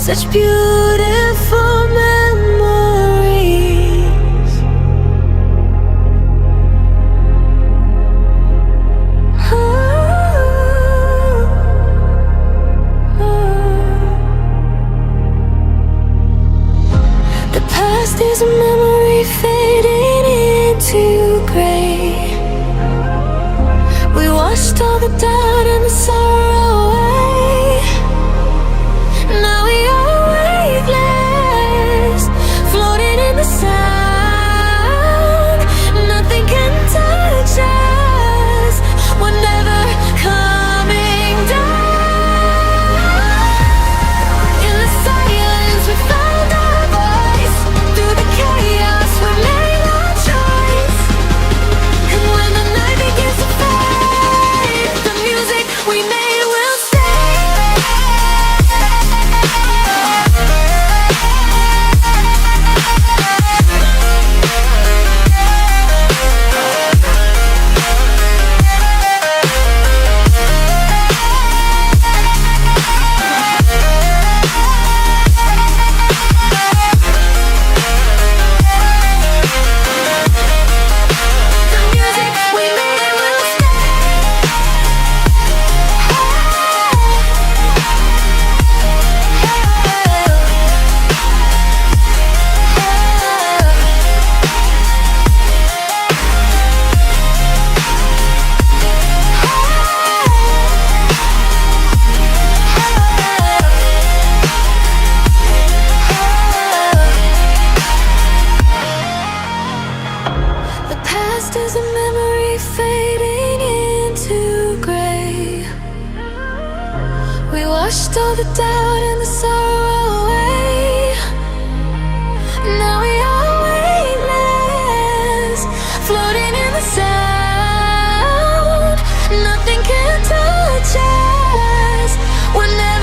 such beautiful memories. The past is a memory fading into gray. We washed all the doubt and the sorrow away. Now we are waveless, floating in the sound. Nothing can touch us, we're never coming down. In the silence we found our voice. Through the chaos we made our choice. And when the night begins to fade, the music we made will stay. The music we made will The past is a memory fading into gray. We washed all the doubt and the sorrow away. Now we are weightless, floating in the sound. Nothing can touch us, we're never